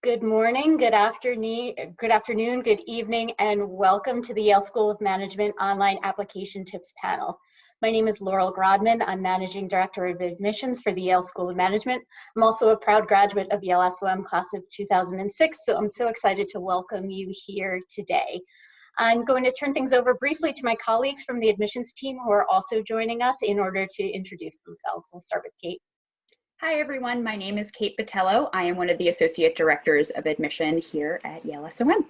Good morning, good afternoon, good evening, and welcome to the Yale School of Management Online Application Tips panel. My name is Laurel Grodman. I'm Managing Director of Admissions for the Yale School of Management. I'm also a proud graduate of Yale SOM class of 2006, so I'm so excited to welcome you here today. I'm going to turn things over briefly to my colleagues from the admissions team who are also joining us in order to introduce themselves. We'll start with Kate. Hi everyone, my name is Kate Botello. I am one of the Associate Directors of Admission here at Yale SOM.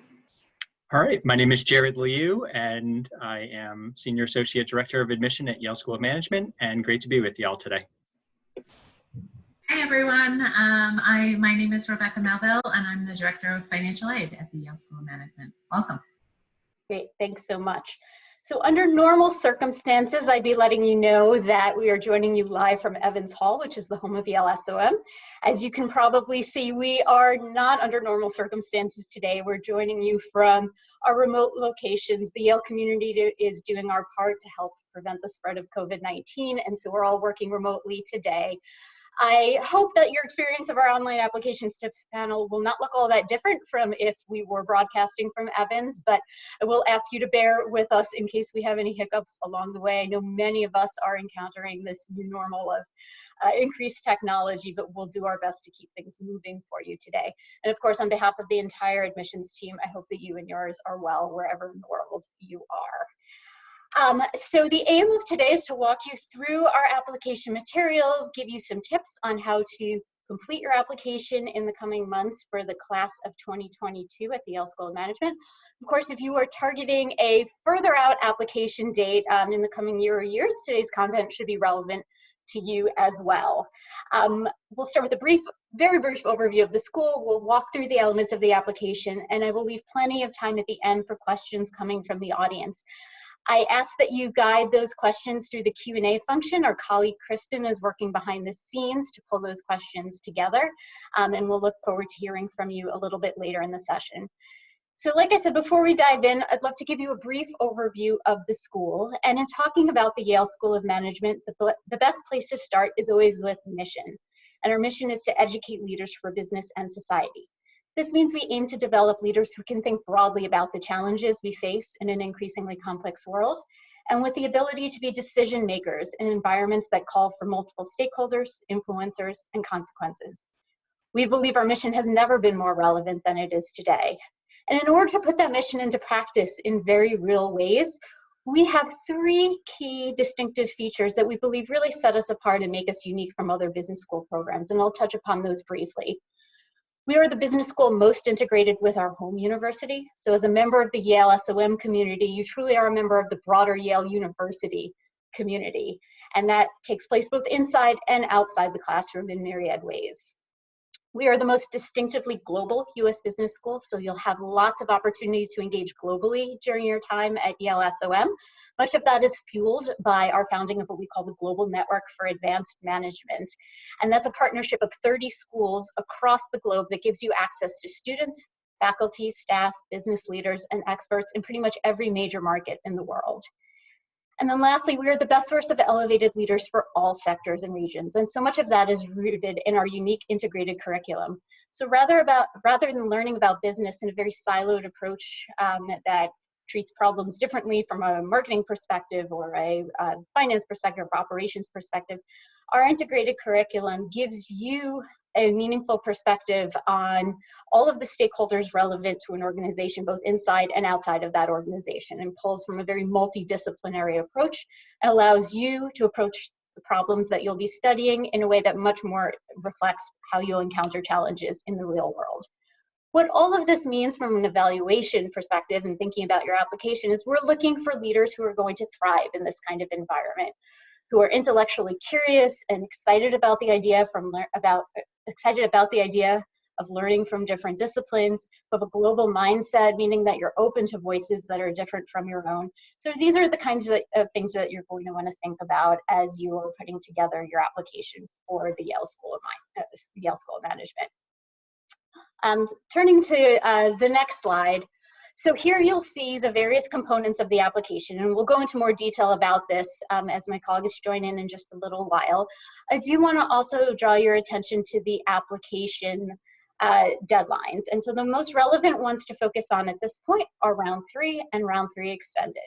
All right, my name is Jared Liu and I am Senior Associate Director of Admission at Yale School of Management, and great to be with y'all today. Hi everyone, my name is Rebecca Melville and I'm the Director of Financial Aid at the Yale School of Management. Welcome. Great, thanks so much. So under normal circumstances, I'd be letting you know that we are joining you live from Evans Hall, which is the home of Yale SOM. As you can probably see, we are not under normal circumstances today. We're joining you from our remote locations. The Yale community is doing our part to help prevent the spread of COVID-19, and so we're all working remotely today. I hope that your experience of our online applications tips panel will not look all that different from if we were broadcasting from Evans, but I will ask you to bear with us in case we have any hiccups along the way. I know many of us are encountering this new normal of increased technology, but we'll do our best to keep things moving for you today. And of course, on behalf of the entire admissions team, I hope that you and yours are well wherever in the world you are. So the aim of today is to walk you through our application materials, give you some tips on how to complete your application in the coming months for the class of 2022 at the Yale School of Management. Of course, if you are targeting a further out application date in the coming year or years, today's content should be relevant to you as well. We'll start with a very brief overview of the school. We'll walk through the elements of the application, and I will leave plenty of time at the end for questions coming from the audience. I ask that you guide those questions through the Q&A function. Our colleague Kristen is working behind the scenes to pull those questions together, and we'll look forward to hearing from you a little bit later in the session. So like I said, before we dive in, I'd love to give you a brief overview of the school. And in talking about the Yale School of Management, the best place to start is always with mission. And our mission is to educate leaders for business and society. This means we aim to develop leaders who can think broadly about the challenges we face in an increasingly complex world, and with the ability to be decision makers in environments that call for multiple stakeholders, influencers, and consequences. We believe our mission has never been more relevant than it is today. And in order to put that mission into practice in very real ways, we have three key distinctive features that we believe really set us apart and make us unique from other business school programs, and I'll touch upon those briefly. We are the business school most integrated with our home university. So as a member of the Yale SOM community, you truly are a member of the broader Yale University community. And that takes place both inside and outside the classroom in myriad ways. We are the most distinctively global US business school, so you'll have lots of opportunities to engage globally during your time at Yale SOM. Much of that is fueled by our founding of what we call the Global Network for Advanced Management. And that's a partnership of 30 schools across the globe that gives you access to students, faculty, staff, business leaders, and experts in pretty much every major market in the world. And then lastly, we are the best source of elevated leaders for all sectors and regions. And so much of that is rooted in our unique integrated curriculum. So rather than learning about business in a very siloed approach that treats problems differently from a marketing perspective or a finance perspective or operations perspective, our integrated curriculum gives you a meaningful perspective on all of the stakeholders relevant to an organization, both inside and outside of that organization, and pulls from a very multidisciplinary approach and allows you to approach the problems that you'll be studying in a way that much more reflects how you'll encounter challenges in the real world. What all of this means from an evaluation perspective and thinking about your application is we're looking for leaders who are going to thrive in this kind of environment, who are intellectually curious and excited about the idea of learning from different disciplines, who have a global mindset, meaning that you're open to voices that are different from your own. So these are the kinds of things that you're going to want to think about as you are putting together your application for the Yale School of Management. Turning to the next slide. So here you'll see the various components of the application, and we'll go into more detail about this as my colleagues join in just a little while. I do want to also draw your attention to the application deadlines. And so the most relevant ones to focus on at this point are round 3 and round 3 extended.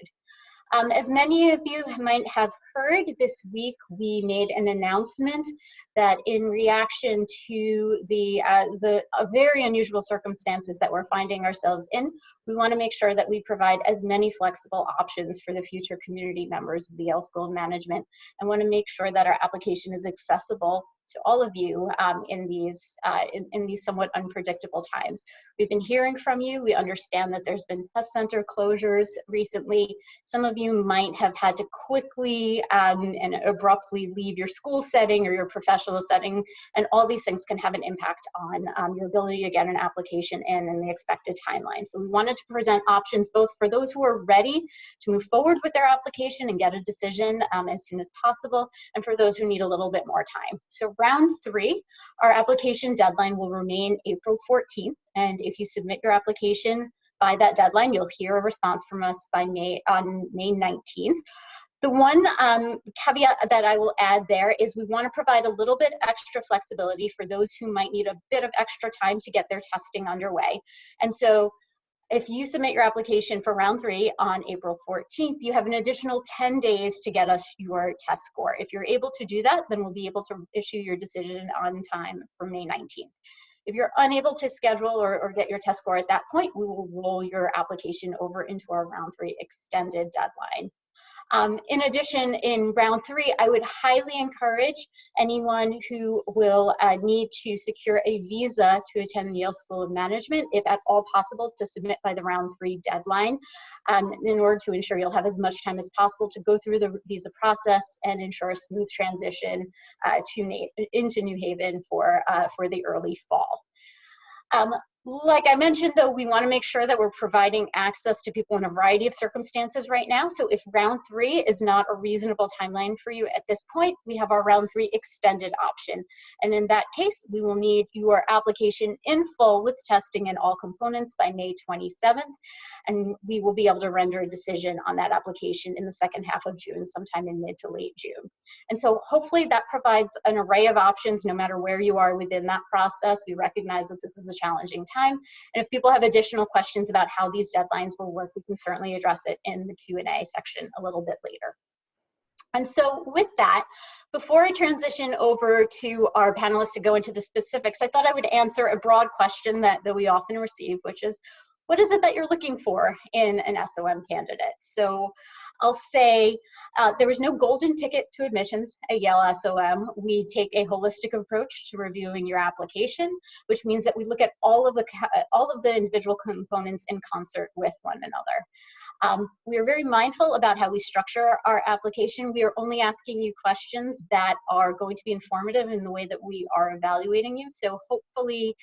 As many of you might have heard, this week we made an announcement that in reaction to the very unusual circumstances that we're finding ourselves in, we want to make sure that we provide as many flexible options for the future community members of the Yale School of Management, and want to make sure that our application is accessible to all of you in these somewhat unpredictable times. We've been hearing from you. We understand that there's been test center closures recently. Some of you might have had to quickly and abruptly leave your school setting or your professional setting, and all these things can have an impact on your ability to get an application in the expected timeline. So we wanted to present options both for those who are ready to move forward with their application and get a decision as soon as possible, and for those who need a little bit more time. So round 3, our application deadline will remain April 14th, and if you submit your application by that deadline, you'll hear a response from us on May 19th. The one caveat that I will add there is we want to provide a little bit extra flexibility for those who might need a bit of extra time to get their testing underway. And so if you submit your application for round 3 on April 14th, you have an additional 10 days to get us your test score. If you're able to do that, then we'll be able to issue your decision on time for May 19th. If you're unable to schedule or get your test score at that point, we will roll your application over into our round 3 extended deadline. In addition, in round 3, I would highly encourage anyone who will need to secure a visa to attend the Yale School of Management, if at all possible, to submit by the round 3 deadline in order to ensure you'll have as much time as possible to go through the visa process and ensure a smooth transition into New Haven for the early fall. Like I mentioned, though, we want to make sure that we're providing access to people in a variety of circumstances right now. So if round 3 is not a reasonable timeline for you at this point, we have our round 3 extended option. And in that case, we will need your application in full with testing and all components by May 27th. And we will be able to render a decision on that application in the second half of June, sometime in mid to late June. And so hopefully that provides an array of options no matter where you are within that process. We recognize that this is a challenging time. And if people have additional questions about how these deadlines will work, we can certainly address it in the Q&A section a little bit later. And so with that, before I transition over to our panelists to go into the specifics, I thought I would answer a broad question that we often receive, which is, what is it that you're looking for in an SOM candidate? So I'll say there is no golden ticket to admissions at Yale SOM. We take a holistic approach to reviewing your application, which means that we look at all of the individual components in concert with one another. We are very mindful about how we structure our application. We are only asking you questions that are going to be informative in the way that we are evaluating you. So hopefully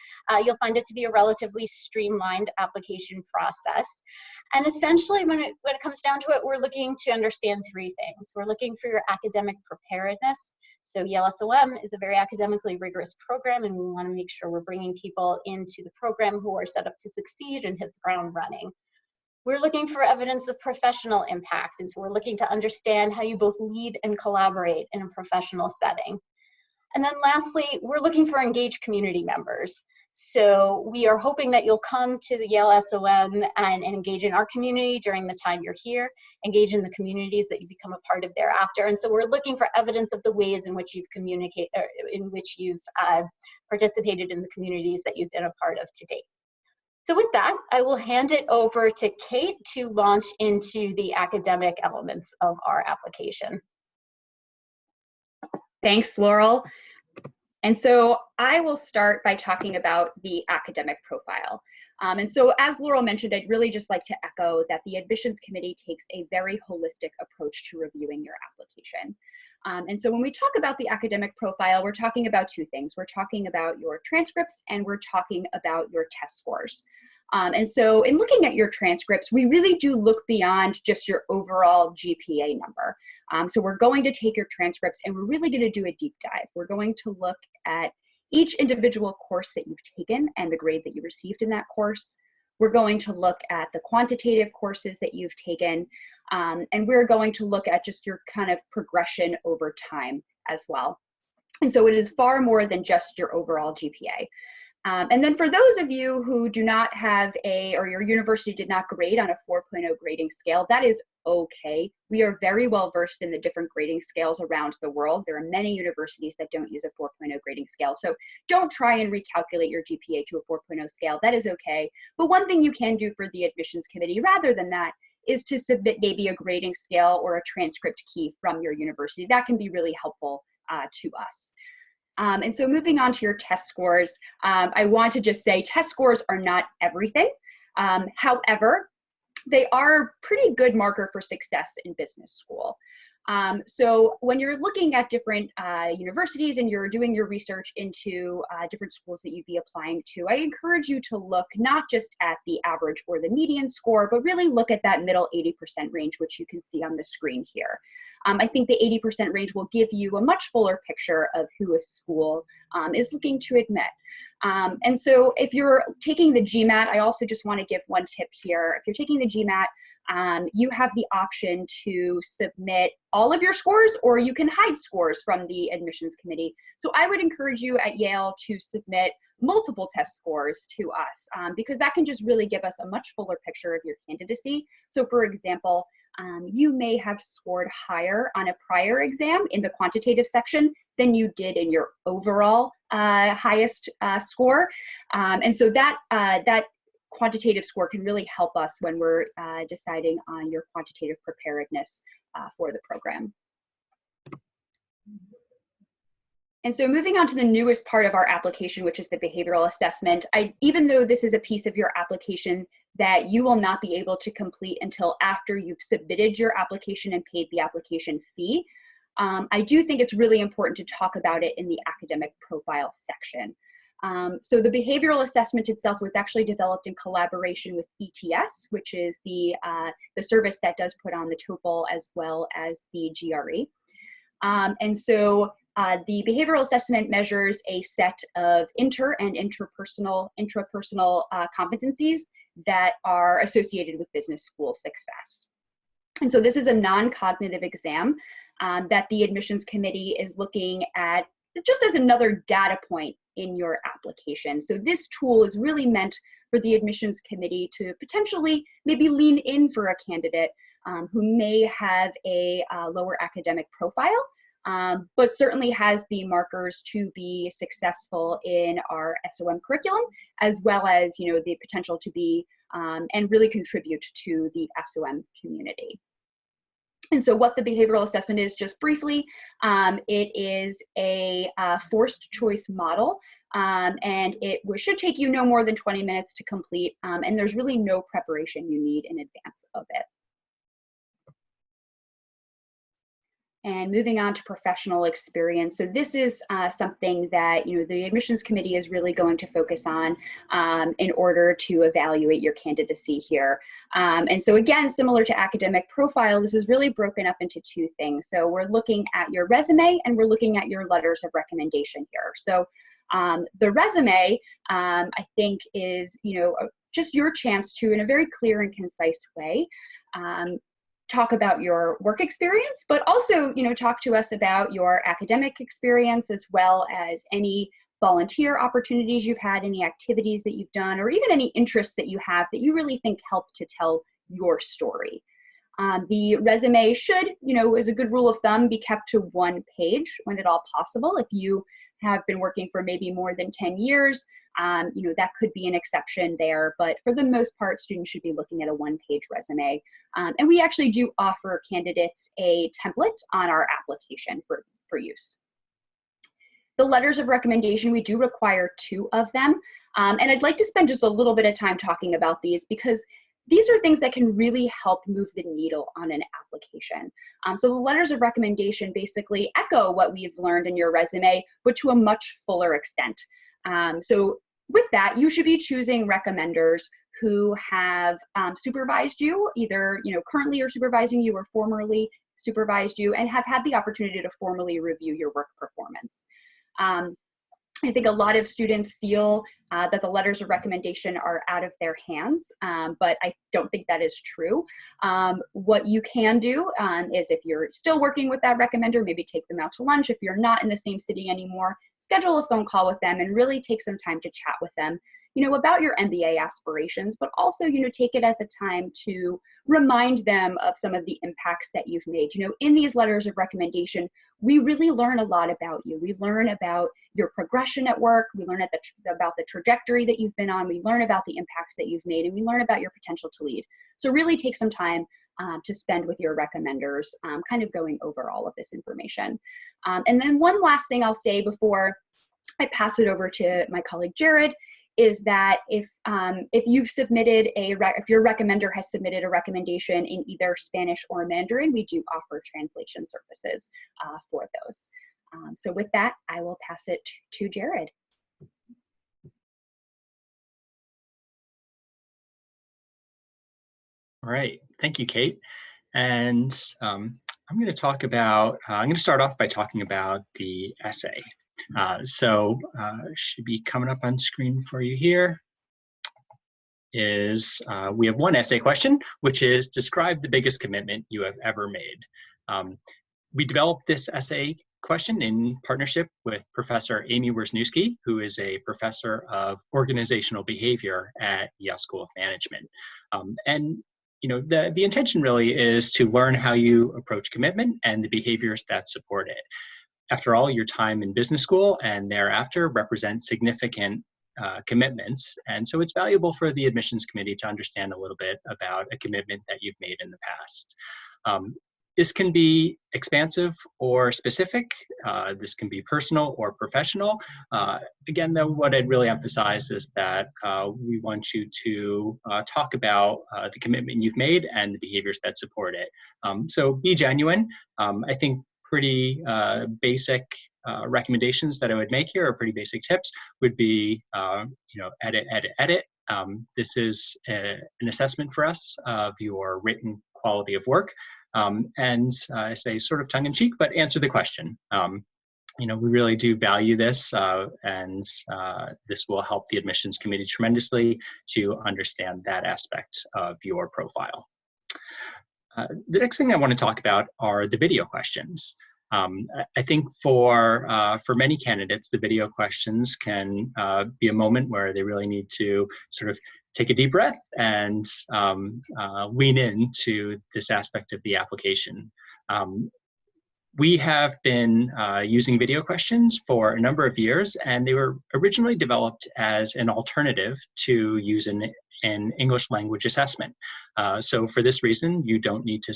you'll find it to be a relatively streamlined application process. And essentially, when it comes down to it, we're looking to understand 3 things. We're looking for your academic preparedness. So Yale SOM is a very academically rigorous program, and we want to make sure we're bringing people into the program who are set up to succeed and hit the ground running. We're looking for evidence of professional impact, and so we're looking to understand how you both lead and collaborate in a professional setting. And then lastly, we're looking for engaged community members. So we are hoping that you'll come to the Yale SOM and engage in our community during the time you're here, engage in the communities that you become a part of thereafter. And so we're looking for evidence of the ways in which you've participated in the communities that you've been a part of to date. So with that, I will hand it over to Kate to launch into the academic elements of our application. Thanks, Laurel. And so I will start by talking about the academic profile. And so as Laurel mentioned, I'd really just like to echo that the admissions committee takes a very holistic approach to reviewing your application. And so when we talk about the academic profile, we're talking about 2 things. We're talking about your transcripts and we're talking about your test scores. And so in looking at your transcripts, we really do look beyond just your overall GPA number. So we're going to take your transcripts and we're really going to do a deep dive. We're going to look at each individual course that you've taken and the grade that you received in that course. We're going to look at the quantitative courses that you've taken, and we're going to look at just your kind of progression over time as well. And so it is far more than just your overall GPA. And then for those of you who do not have or your university did not grade on a 4.0 grading scale, that is okay. We are very well versed in the different grading scales around the world. There are many universities that don't use a 4.0 grading scale. So don't try and recalculate your GPA to a 4.0 scale. That is okay. But one thing you can do for the admissions committee rather than that is to submit maybe a grading scale or a transcript key from your university. That can be really helpful to us. And so moving on to your test scores, I want to just say test scores are not everything. However, they are a pretty good marker for success in business school. So when you're looking at different universities and you're doing your research into different schools that you'd be applying to, I encourage you to look not just at the average or the median score, but really look at that middle 80% range, which you can see on the screen here. I think the 80% range will give you a much fuller picture of who a school is looking to admit. And so if you're taking the GMAT, I also just want to give one tip here. If you're taking the GMAT, you have the option to submit all of your scores, or you can hide scores from the admissions committee. So I would encourage you at Yale to submit multiple test scores to us because that can just really give us a much fuller picture of your candidacy. So for example, you may have scored higher on a prior exam in the quantitative section than you did in your overall highest score. And so that quantitative score can really help us when we're deciding on your quantitative preparedness for the program. And so moving on to the newest part of our application, which is the behavioral assessment, even though this is a piece of your application that you will not be able to complete until after you've submitted your application and paid the application fee, I do think it's really important to talk about it in the academic profile section. So the behavioral assessment itself was actually developed in collaboration with ETS, which is the service that does put on the TOEFL as well as the GRE. And so the behavioral assessment measures a set of inter and intrapersonal competencies that are associated with business school success. And so this is a non-cognitive exam that the admissions committee is looking at just as another data point in your application. So this tool is really meant for the admissions committee to potentially maybe lean in for a candidate who may have a lower academic profile, but certainly has the markers to be successful in our SOM curriculum, as well as the potential to be and really contribute to the SOM community. And so what the behavioral assessment is, just briefly, it is a forced choice model, and it should take you no more than 20 minutes to complete, and there's really no preparation you need in advance of it. And moving on to professional experience. So this is something that the admissions committee is really going to focus on in order to evaluate your candidacy here. And so again, similar to academic profile, this is really broken up into two things. So we're looking at your resume and we're looking at your letters of recommendation here. So the resume, I think, is just your chance to, in a very clear and concise way, talk about your work experience, but also, talk to us about your academic experience, as well as any volunteer opportunities you've had, any activities that you've done, or even any interests that you have that you really think help to tell your story. The resume should, as a good rule of thumb, be kept to one page when at all possible. If you have been working for maybe more than 10 years, that could be an exception there, but for the most part, students should be looking at a one-page resume. And we actually do offer candidates a template on our application for use. The letters of recommendation, we do require 2 of them. And I'd like to spend just a little bit of time talking about these because these are things that can really help move the needle on an application. So the letters of recommendation basically echo what we've learned in your resume, but to a much fuller extent. So with that, you should be choosing recommenders who have supervised you, either currently are supervising you or formerly supervised you, and have had the opportunity to formally review your work performance. I think a lot of students feel that the letters of recommendation are out of their hands, but I don't think that is true. What you can do is, if you're still working with that recommender, maybe take them out to lunch. If you're not in the same city anymore, schedule a phone call with them and really take some time to chat with them, you know, about your MBA aspirations, but also, you know, take it as a time to remind them of some of the impacts that you've made. You know, in these letters of recommendation, we really learn a lot about you. We learn about your progression at work. We learn about the trajectory that you've been on. We learn about the impacts that you've made, and we learn about your potential to lead. So really take some time to spend with your recommenders, kind of going over all of this information. And then one last thing I'll say before I pass it over to my colleague Jared is that if you've submitted if your recommender has submitted a recommendation in either Spanish or Mandarin, we do offer translation services for those. So with that, I will pass it to Jared. All right, thank you, Kate. And I'm going to talk about, I'm going to start off by talking about the essay. Should be coming up on screen for you here. We have one essay question, which is describe the biggest commitment you have ever made. We developed this essay question in partnership with Professor Amy Wisniewski, who is a professor of organizational behavior at Yale School of Management. And you know, the intention really is to learn how you approach commitment and the behaviors that support it. After all, your time in business school and thereafter represent significant commitments. And so it's valuable for the admissions committee to understand a little bit about a commitment that you've made in the past. This can be expansive or specific. This can be personal or professional. Again, though, what I'd really emphasize is that we want you to talk about the commitment you've made and the behaviors that support it. So be genuine. I think pretty basic recommendations that I would make here, or pretty basic tips, would be, you know, edit. This is an assessment for us of your written quality of work. And I say sort of tongue-in-cheek, but answer the question. You know, we really do value this, and this will help the admissions committee tremendously to understand that aspect of your profile. The next thing I want to talk about are the video questions. I think for many candidates, the video questions can be a moment where they really need to sort of take a deep breath and lean into this aspect of the application. We have been using video questions for a number of years, and they were originally developed as an alternative to use an English language assessment. So for this reason, you don't need to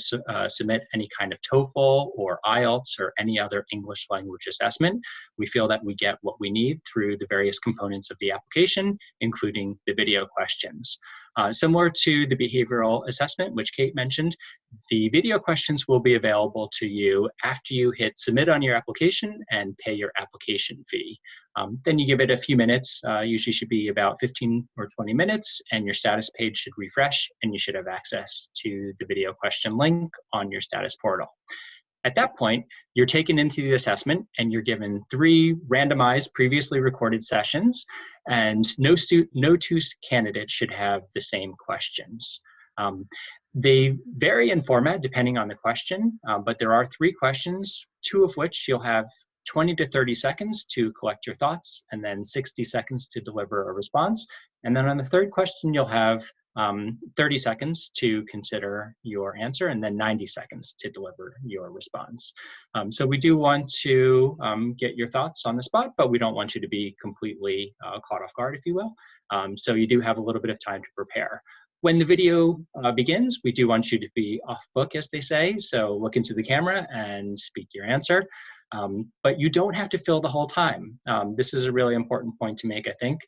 submit any kind of TOEFL or IELTS or any other English language assessment. We feel that we get what we need through the various components of the application, including the video questions. Similar to the behavioral assessment, which Kate mentioned, the video questions will be available to you after you hit submit on your application and pay your application fee. Then you give it a few minutes, usually should be about 15 or 20 minutes, and your status page should refresh, and you should have access to the video question link on your status portal. At that point, you're taken into the assessment and you're given 3 randomized previously recorded sessions, and no two candidates should have the same questions. They vary in format depending on the question, but there are 3 questions, 2 of which you'll have 20 to 30 seconds to collect your thoughts, and then 60 seconds to deliver a response. And then on the 3rd question, you'll have 30 seconds to consider your answer, and then 90 seconds to deliver your response. So we do want to get your thoughts on the spot, but we don't want you to be completely caught off guard, if you will. So you do have a little bit of time to prepare. When the video begins, we do want you to be off book, as they say, so look into the camera and speak your answer. But you don't have to fill the whole time. This is a really important point to make, I think.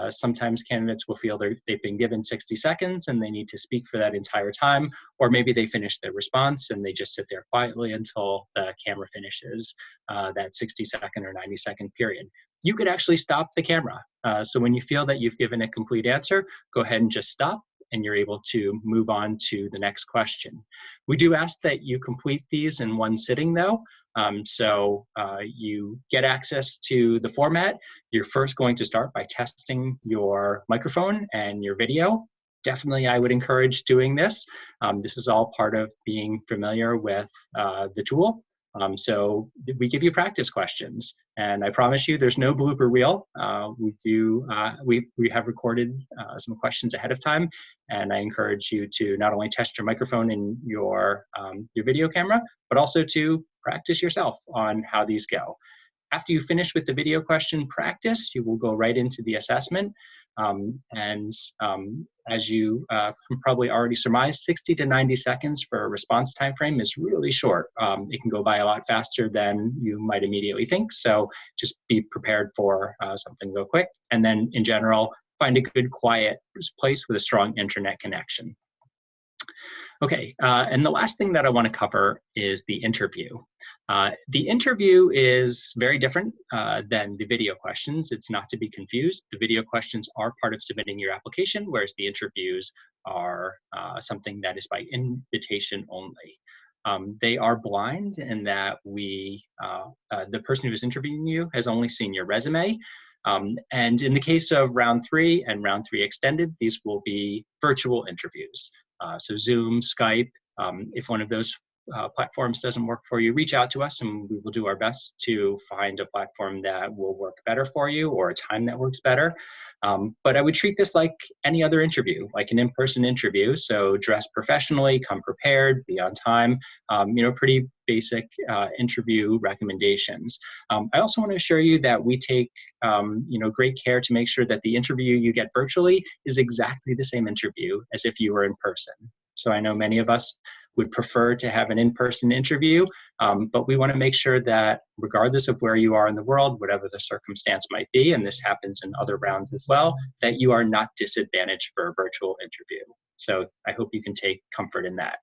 Sometimes candidates will feel they've been given 60 seconds and they need to speak for that entire time, or maybe they finish their response and they just sit there quietly until the camera finishes that 60-second or 90-second period. You could actually stop the camera. So when you feel that you've given a complete answer, go ahead and just stop, and you're able to move on to the next question. We do ask that you complete these in one sitting, though. So you get access to the format. You're first going to start by testing your microphone and your video. Definitely, I would encourage doing this. This is all part of being familiar with the tool. So we give you practice questions, and I promise you there's no blooper reel. We have recorded some questions ahead of time, and I encourage you to not only test your microphone and your video camera, but also to practice yourself on how these go. After you finish with the video question practice, you will go right into the assessment. As you can probably already surmise, 60 to 90 seconds for a response time frame is really short. It can go by a lot faster than you might immediately think. So just be prepared for something to go quick. And then in general, find a good quiet place with a strong internet connection. Okay, and the last thing that I want to cover is the interview. The interview is very different than the video questions. It's not to be confused. The video questions are part of submitting your application, whereas the interviews are something that is by invitation only. They are blind in that the person who is interviewing you has only seen your resume. And in the case of round 3 and round 3 extended, these will be virtual interviews. So Zoom, Skype, if one of those platforms doesn't work for you, reach out to us and we will do our best to find a platform that will work better for you or a time that works better. But I would treat this like any other interview, like an in-person interview. So dress professionally, come prepared, be on time, pretty basic interview recommendations. I also want to assure you that we take great care to make sure that the interview you get virtually is exactly the same interview as if you were in person. So I know many of us would prefer to have an in-person interview, but we want to make sure that regardless of where you are in the world, whatever the circumstance might be, and this happens in other rounds as well, that you are not disadvantaged for a virtual interview. So I hope you can take comfort in that.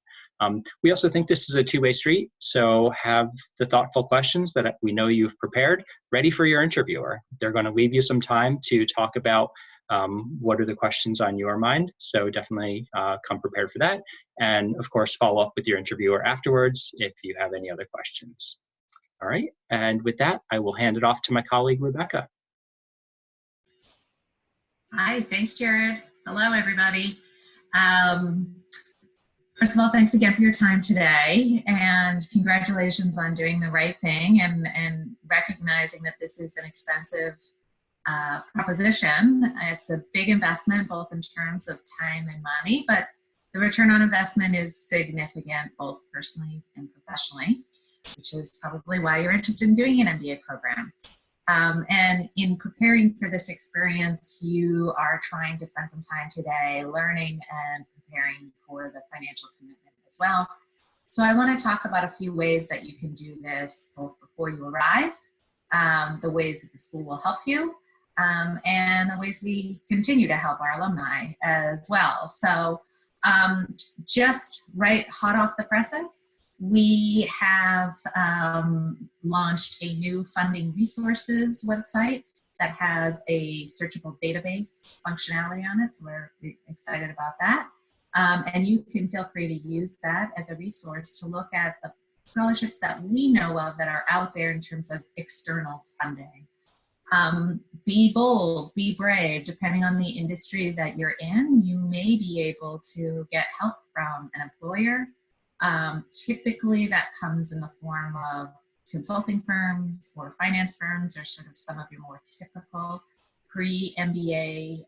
We also think this is a two-way street, so have the thoughtful questions that we know you've prepared ready for your interviewer. They're going to leave you some time to talk about what are the questions on your mind, so definitely come prepared for that. And of course, follow up with your interviewer afterwards if you have any other questions. All right, and with that, I will hand it off to my colleague, Rebecca. Hi, thanks, Jared. Hello, everybody. First of all, thanks again for your time today, and congratulations on doing the right thing and recognizing that this is an expensive proposition. It's a big investment, both in terms of time and money, but the return on investment is significant, both personally and professionally, which is probably why you're interested in doing an MBA program. And in preparing for this experience, you are trying to spend some time today learning and preparing for the financial commitment as well. So I want to talk about a few ways that you can do this both before you arrive, the ways that the school will help you, and the ways we continue to help our alumni as well. So just right hot off the presses, we have launched a new funding resources website that has a searchable database functionality on it, so we're excited about that. And you can feel free to use that as a resource to look at the scholarships that we know of that are out there in terms of external funding. Be bold, be brave. Depending on the industry that you're in, you may be able to get help from an employer. Typically that comes in the form of consulting firms or finance firms, or sort of some of your more typical pre-MBA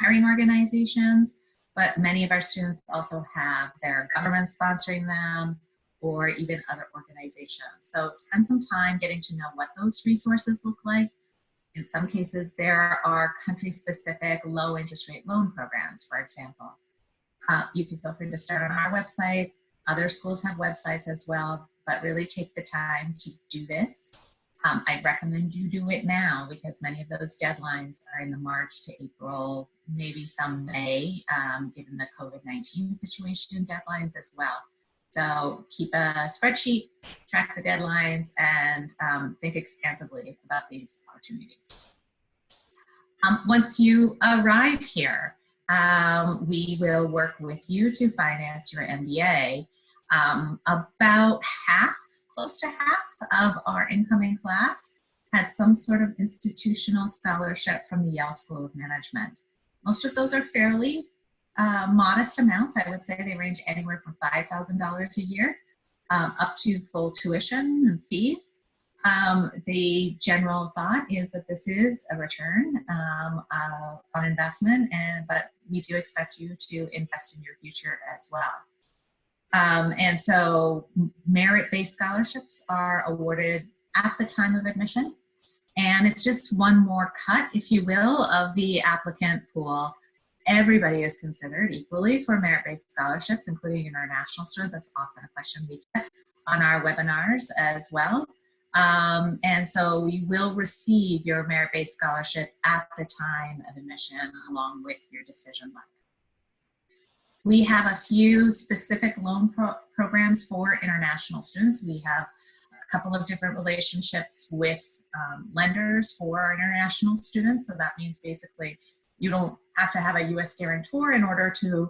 hiring organizations. But many of our students also have their government sponsoring them, or even other organizations. So spend some time getting to know what those resources look like. In some cases, there are country-specific low interest rate loan programs, for example. You can feel free to start on our website. Other schools have websites as well, but really take the time to do this. I'd recommend you do it now because many of those deadlines are in the March to April, maybe some May, given the COVID-19 situation deadlines as well. So keep a spreadsheet, track the deadlines, and think expansively about these opportunities. Once you arrive here, we will work with you to finance your MBA. About half, close to half of our incoming class had some sort of institutional scholarship from the Yale School of Management. Most of those are fairly modest amounts. I would say they range anywhere from $5,000 a year up to full tuition and fees. The general thought is that this is a return on investment, but we do expect you to invest in your future as well. And so merit-based scholarships are awarded at the time of admission. And it's just one more cut, if you will, of the applicant pool. Everybody is considered equally for merit-based scholarships, including international students. That's often a question we get on our webinars as well. And so you will receive your merit-based scholarship at the time of admission along with your decision letter. We have a few specific loan programs for international students. We have a couple of different relationships with lenders for our international students. So that means basically you don't have to have a U.S. guarantor in order to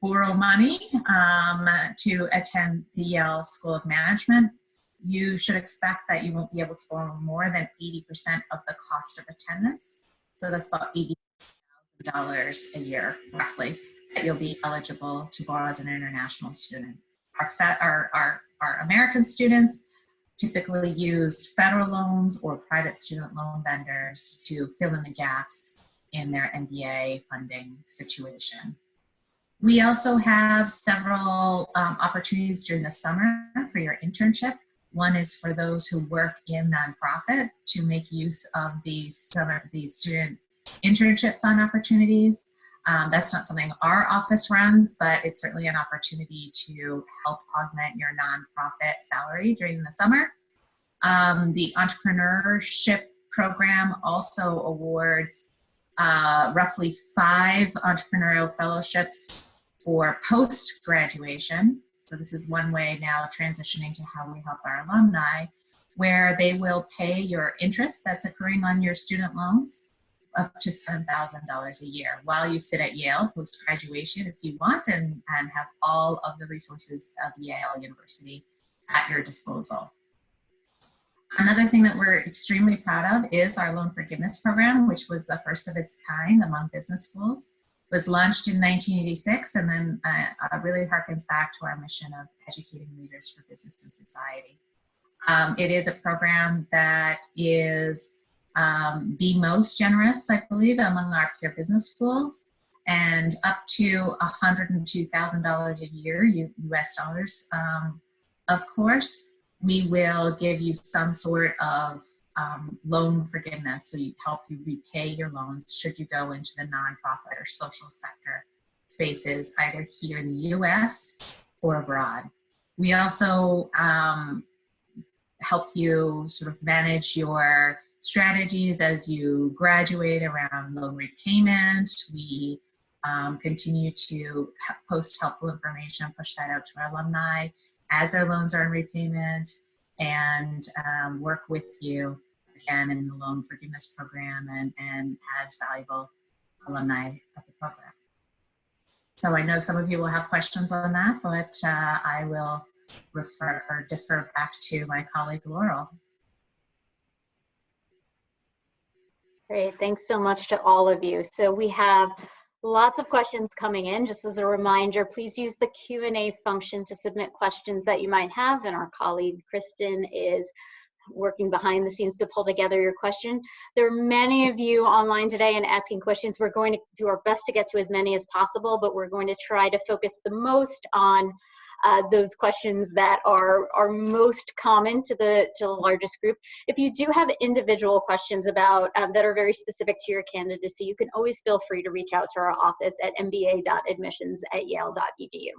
borrow money to attend the Yale School of Management. You should expect that you won't be able to borrow more than 80% of the cost of attendance. So that's about $80,000 a year, roughly, that you'll be eligible to borrow as an international student. Our American students typically use federal loans or private student loan vendors to fill in the gaps in their MBA funding situation. We also have several opportunities during the summer for your internship. One is for those who work in nonprofit to make use of these student internship fund opportunities. That's not something our office runs, but it's certainly an opportunity to help augment your nonprofit salary during the summer. The entrepreneurship program also awards roughly 5 entrepreneurial fellowships for post-graduation. So this is one way now transitioning to how we help our alumni, where they will pay your interest that's accruing on your student loans up to $7,000 a year while you sit at Yale post-graduation if you want, and have all of the resources of Yale University at your disposal. Another thing that we're extremely proud of is our loan forgiveness program, which was the first of its kind among business schools. It was launched in 1986 and then really harkens back to our mission of educating leaders for business and society. It is a program that is the most generous, I believe, among our peer business schools, and up to $102,000 a year, US dollars, of course. We will give you some sort of loan forgiveness, so we help you repay your loans should you go into the nonprofit or social sector spaces, either here in the US or abroad. We also help you sort of manage your strategies as you graduate around loan repayment. We continue to post helpful information, push that out to our alumni as their loans are in repayment, and work with you again in the loan forgiveness program and as valuable alumni of the program. So I know some of you will have questions on that, but I will defer back to my colleague Laurel. Great, thanks so much to all of you. So we have lots of questions coming in. Just as a reminder, please use the Q&A function to submit questions that you might have, and our colleague Kristen is working behind the scenes to pull together your question. There are many of you online today and asking questions. We're going to do our best to get to as many as possible, but we're going to try to focus the most on those questions that are most common to the largest group. If you do have individual questions about that are very specific to your candidacy, you can always feel free to reach out to our office at mba.admissions@yale.edu.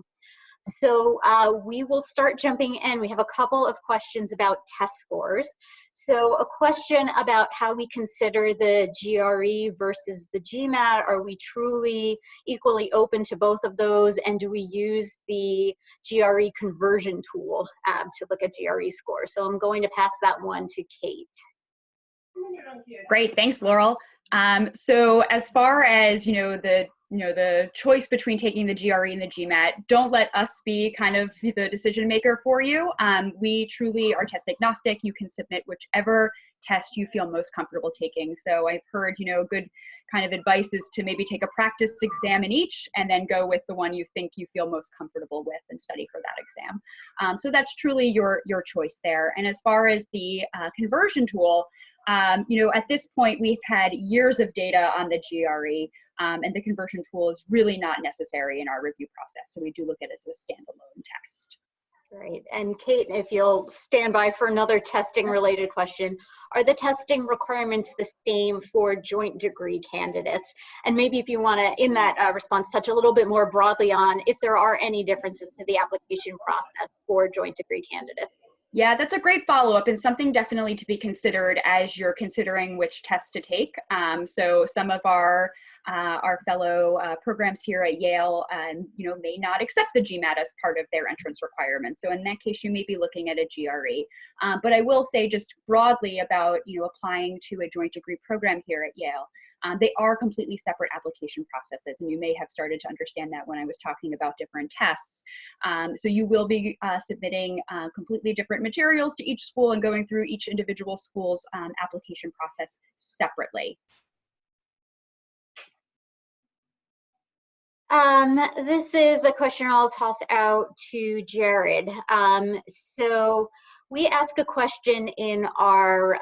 So we will start jumping in. We have a couple of questions about test scores. So a question about how we consider the GRE versus the GMAT. Are we truly equally open to both of those? And do we use the GRE conversion tool to look at GRE scores? So I'm going to pass that one to Kate. Great, thanks, Laurel. So as far as the choice between taking the GRE and the GMAT, don't let us be kind of the decision maker for you. We truly are test agnostic. You can submit whichever test you feel most comfortable taking. So I've heard, good kind of advice is to maybe take a practice exam in each and then go with the one you think you feel most comfortable with and study for that exam. So that's truly your choice there. And as far as the conversion tool, you know, at this point, we've had years of data on the GRE, and the conversion tool is really not necessary in our review process. So we do look at it as a standalone test. Great. And Kate, if you'll stand by for another testing related question, are the testing requirements the same for joint degree candidates? And maybe if you want to, in that response, touch a little bit more broadly on if there are any differences to the application process for joint degree candidates. Yeah, that's a great follow-up and something definitely to be considered as you're considering which test to take. So some of our fellow programs here at Yale, you know, may not accept the GMAT as part of their entrance requirements. So in that case, you may be looking at a GRE. But I will say just broadly about, you know, applying to a joint degree program here at Yale. They are completely separate application processes, and you may have started to understand that when I was talking about different tests. So you will be submitting completely different materials to each school and going through each individual school's application process separately. This is a question I'll toss out to Jared. So we ask a question in our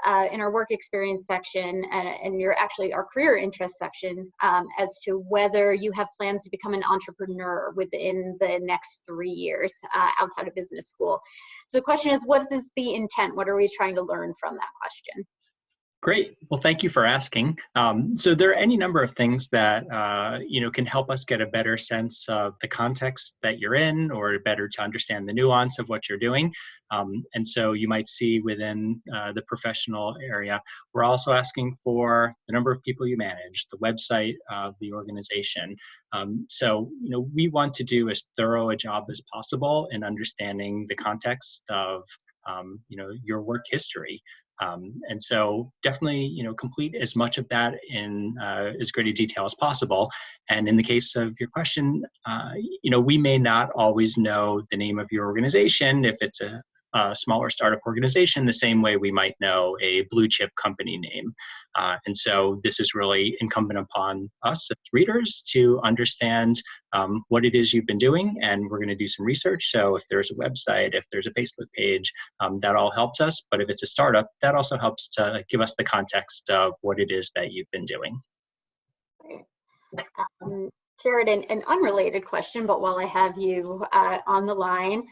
work experience section and our career interest section as to whether you have plans to become an entrepreneur within the next 3 years outside of business school. So the question is, what is the intent? What are we trying to learn from that question? Great. Well, thank you for asking. So there are any number of things that you know, can help us get a better sense of the context that you're in, or better to understand the nuance of what you're doing. And so you might see within the professional area, we're also asking for the number of people you manage, the website of the organization. So you know, we want to do as thorough a job as possible in understanding the context of you know, your work history. And so definitely, you know, complete as much of that in as great a detail as possible. And in the case of your question, you know, we may not always know the name of your organization if it's a smaller startup organization, the same way we might know a blue chip company name. And so this is really incumbent upon us as readers to understand what it is you've been doing, and we're going to do some research. So if there's a website, if there's a Facebook page, that all helps us. But if it's a startup, that also helps to give us the context of what it is that you've been doing. Jared, an unrelated question, but while I have you on the line,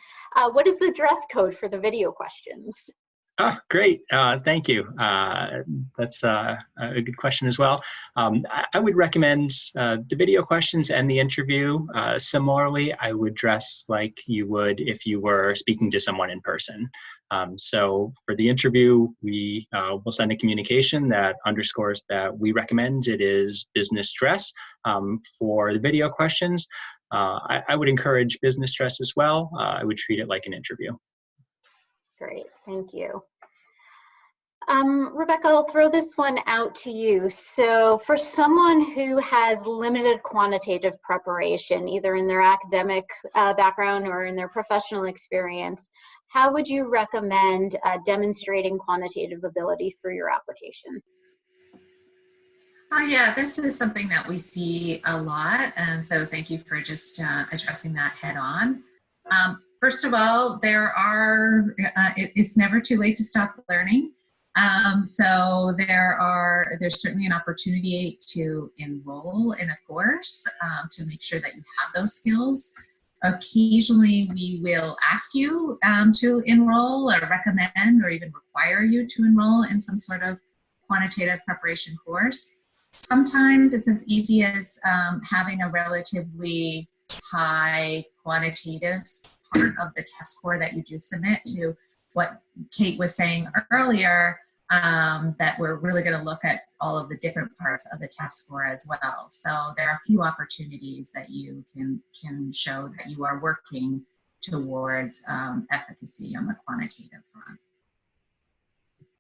what is the dress code for the video questions? Ah, great. Thank you. That's a good question as well. I would recommend the video questions and the interview. Similarly, I would dress like you would if you were speaking to someone in person. So for the interview, we will send a communication that underscores that we recommend it is business dress. For the video questions, I would encourage business dress as well. I would treat it like an interview. Great, thank you. Rebecca, I'll throw this one out to you. So for someone who has limited quantitative preparation, either in their academic background or in their professional experience, how would you recommend demonstrating quantitative ability through your application? Yeah, this is something that we see a lot, and so thank you for just addressing that head on. First of all, it's never too late to stop learning. So there's certainly an opportunity to enroll in a course to make sure that you have those skills. Occasionally, we will ask you to enroll or recommend or even require you to enroll in some sort of quantitative preparation course. Sometimes it's as easy as having a relatively high quantitative part of the test score that you do submit to what Kate was saying earlier, that we're really going to look at all of the different parts of the test score as well. So there are a few opportunities that you can show that you are working towards efficacy on the quantitative front.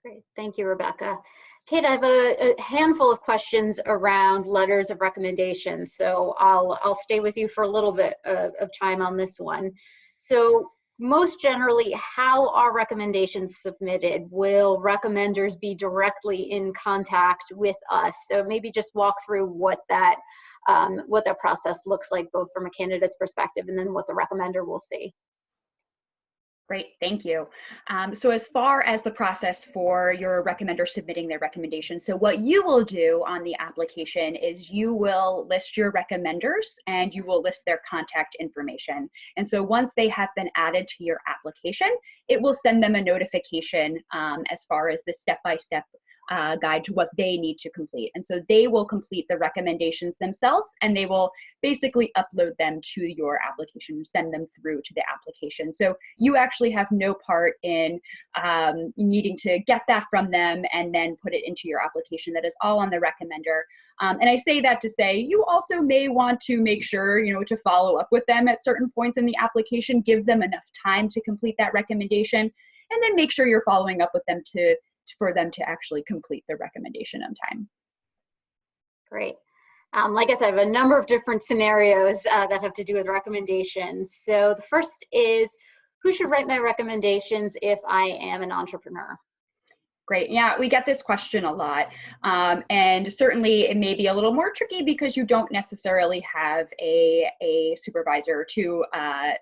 Great, thank you, Rebecca. Kate, I have a handful of questions around letters of recommendation, so I'll stay with you for a little bit of time on this one. So most generally, how are recommendations submitted? Will recommenders be directly in contact with us? So maybe just walk through what that process looks like, both from a candidate's perspective and then what the recommender will see. Great, thank you. So as far as the process for your recommender submitting their recommendation, so what you will do on the application is you will list your recommenders and you will list their contact information. And so once they have been added to your application, it will send them a notification as far as the step-by-step guide to what they need to complete. And so they will complete the recommendations themselves, and they will basically upload them to your application, send them through to the application. So you actually have no part in needing to get that from them and then put it into your application. That is all on the recommender. And I say that to say you also may want to make sure, to follow up with them at certain points in the application, give them enough time to complete that recommendation, and then make sure you're following up with them for them to actually complete the recommendation on time. Great. Like I said, I have a number of different scenarios that have to do with recommendations. So the first is, who should write my recommendations if I am an entrepreneur? Great. Yeah, we get this question a lot. And certainly it may be a little more tricky because you don't necessarily have a supervisor to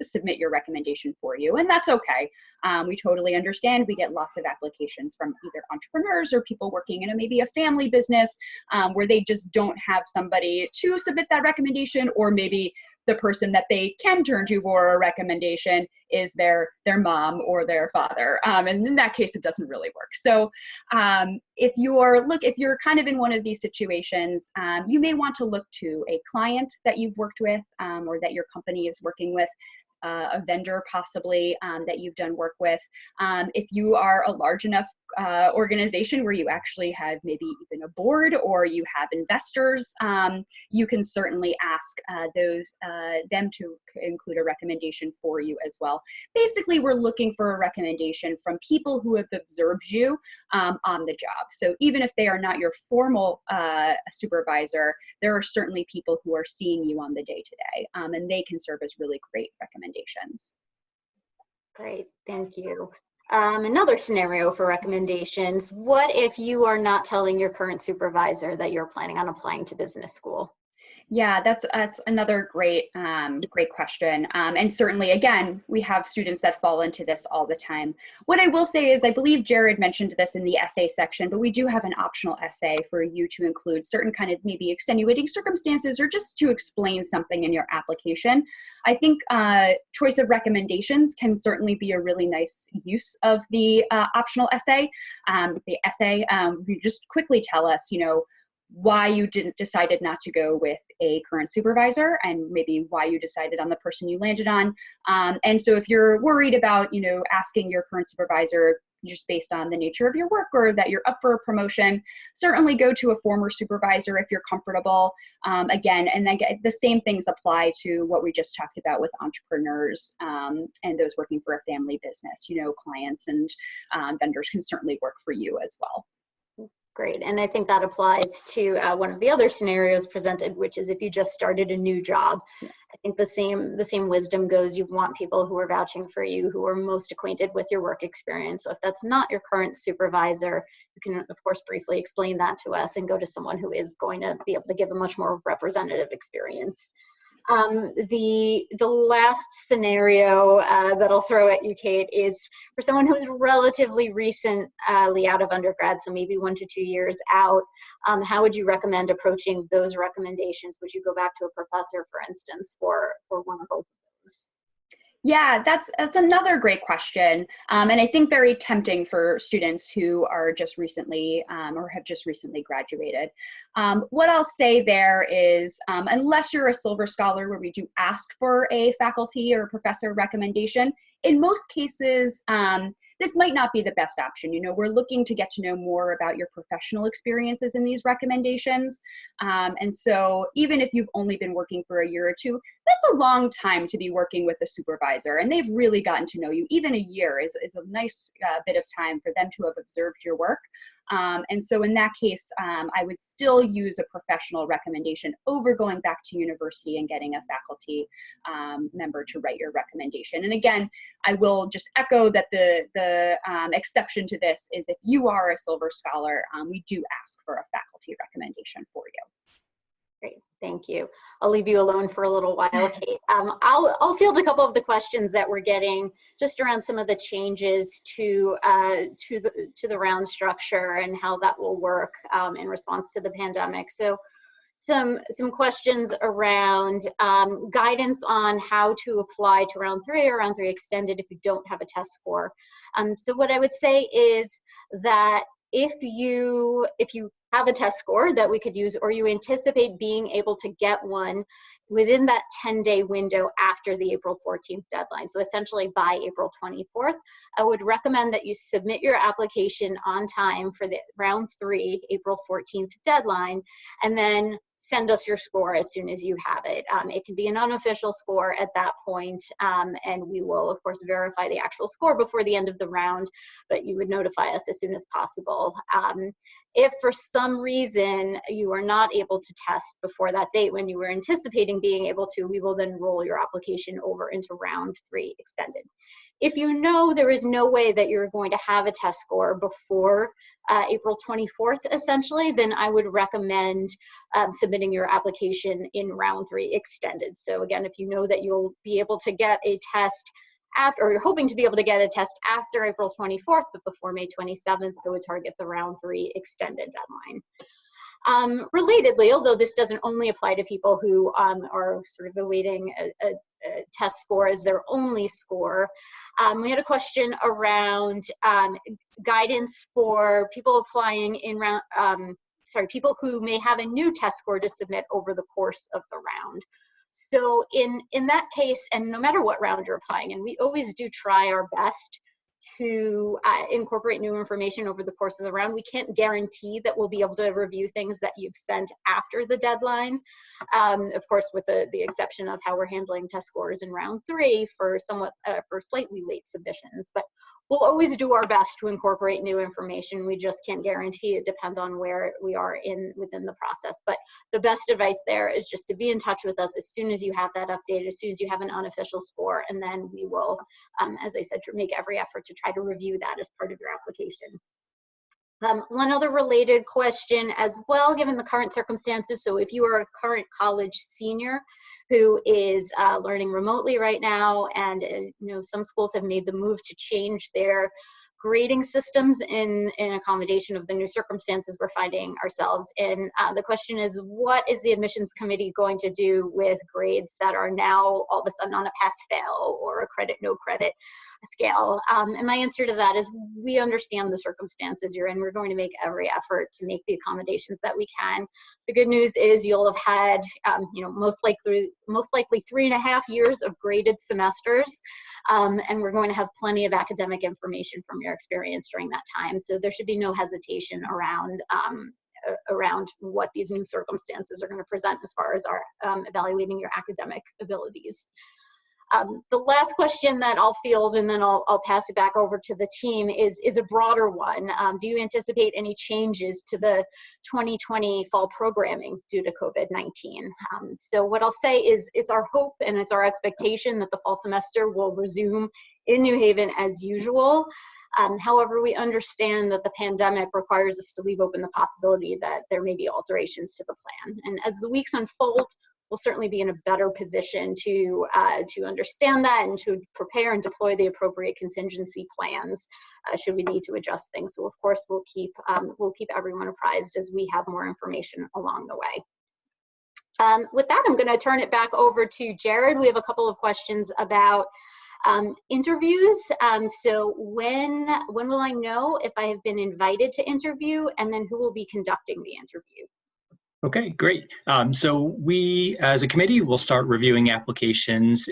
submit your recommendation for you. And that's okay. We totally understand. We get lots of applications from either entrepreneurs or people working in maybe a family business where they just don't have somebody to submit that recommendation, or maybe the person that they can turn to for a recommendation is their mom or their father. And in that case, it doesn't really work. So if you're kind of in one of these situations, you may want to look to a client that you've worked with or that your company is working with, a vendor possibly that you've done work with. If you are a large enough organization where you actually have maybe even a board or you have investors, you can certainly ask them to include a recommendation for you as well. Basically, we're looking for a recommendation from people who have observed you on the job. So even if they are not your formal supervisor, there are certainly people who are seeing you on the day-to-day, and they can serve as really great recommendations. Great, thank you. Another scenario for recommendations: what if you are not telling your current supervisor that you're planning on applying to business school? Yeah, that's another great question. And certainly, again, we have students that fall into this all the time. What I will say is, I believe Jared mentioned this in the essay section, but we do have an optional essay for you to include certain kind of maybe extenuating circumstances or just to explain something in your application. I think choice of recommendations can certainly be a really nice use of the optional essay. You just quickly tell us, why you decided not to go with a current supervisor and maybe why you decided on the person you landed on. And so if you're worried about, asking your current supervisor just based on the nature of your work or that you're up for a promotion, certainly go to a former supervisor if you're comfortable. Again, and then the same things apply to what we just talked about with entrepreneurs and those working for a family business. Clients and vendors can certainly work for you as well. Great, and I think that applies to one of the other scenarios presented, which is if you just started a new job. I think the same wisdom goes. You want people who are vouching for you, who are most acquainted with your work experience. So if that's not your current supervisor, you can, of course, briefly explain that to us and go to someone who is going to be able to give a much more representative experience. The last scenario that I'll throw at you, Kate, is for someone who's relatively recently out of undergrad, so maybe 1 to 2 years out. How would you recommend approaching those recommendations? Would you go back to a professor, for instance, for one or both of those? Yeah, that's another great question, and I think very tempting for students who are just recently or have just recently graduated. What I'll say there is, unless you're a Silver Scholar where we do ask for a faculty or professor recommendation, in most cases, this might not be the best option. We're looking to get to know more about your professional experiences in these recommendations. And so even if you've only been working for a year or two, that's a long time to be working with a supervisor, and they've really gotten to know you. Even a year is a nice bit of time for them to have observed your work. And so in that case, I would still use a professional recommendation over going back to university and getting a faculty member to write your recommendation. And again, I will just echo that the exception to this is if you are a Silver Scholar, we do ask for a faculty recommendation for you. Great, thank you. I'll leave you alone for a little while, Kate. I'll field a couple of the questions that we're getting just around some of the changes to the round structure and how that will work in response to the pandemic. So some questions around guidance on how to apply to round 3 or round 3 extended if you don't have a test score. So what I would say is that if you have a test score that we could use, or you anticipate being able to get one within that 10-day window after the April 14th deadline, so essentially by April 24th, I would recommend that you submit your application on time for the round 3, April 14th deadline, and then send us your score as soon as you have it. It can be an unofficial score at that point, and we will, of course, verify the actual score before the end of the round, but you would notify us as soon as possible. If for some reason you are not able to test before that date when you were anticipating being able to, we will then roll your application over into round 3 extended. If you know there is no way that you're going to have a test score before April 24th, essentially, then I would recommend submitting your application in round 3 extended. So again, if you know that you'll be able to get a test after, or you're hoping to be able to get a test after April 24th, but before May 27th, I would target the round 3 extended deadline. Relatedly, although this doesn't only apply to people who are sort of awaiting a test score as their only score, we had a question around guidance for people applying in round, people who may have a new test score to submit over the course of the round. So in that case, and no matter what round you're applying in, we always do try our best to incorporate new information over the course of the round. We can't guarantee that we'll be able to review things that you've sent after the deadline, of course, with the exception of how we're handling test scores in round 3 for for slightly late submissions. But we'll always do our best to incorporate new information. We just can't guarantee. It depends on where we are within the process. But the best advice there is just to be in touch with us as soon as you have that update, as soon as you have an unofficial score, and then we will, as I said, make every effort to try to review that as part of your application. One other related question as well, given the current circumstances. So if you are a current college senior who is learning remotely right now, and some schools have made the move to change their grading systems in accommodation of the new circumstances we're finding ourselves in. The question is, what is the admissions committee going to do with grades that are now all of a sudden on a pass-fail or a credit-no credit scale? And my answer to that is, we understand the circumstances you're in. We're going to make every effort to make the accommodations that we can. The good news is you'll have had, most likely 3.5 years of graded semesters, and we're going to have plenty of academic information from your experience during that time. So there should be no hesitation around what these new circumstances are going to present as far as our evaluating your academic abilities. The last question that I'll field, and then I'll pass it back over to the team, is a broader one. Do you anticipate any changes to the 2020 fall programming due to COVID-19? So what I'll say is, it's our hope and it's our expectation that the fall semester will resume in New Haven as usual. However, we understand that the pandemic requires us to leave open the possibility that there may be alterations to the plan. And as the weeks unfold, we'll certainly be in a better position to understand that and to prepare and deploy the appropriate contingency plans should we need to adjust things. So of course, we'll keep everyone apprised as we have more information along the way. With that, I'm going to turn it back over to Jared. We have a couple of questions about interviews. So when will I know if I have been invited to interview, and then who will be conducting the interview? Okay, great. So we, as a committee, will start reviewing applications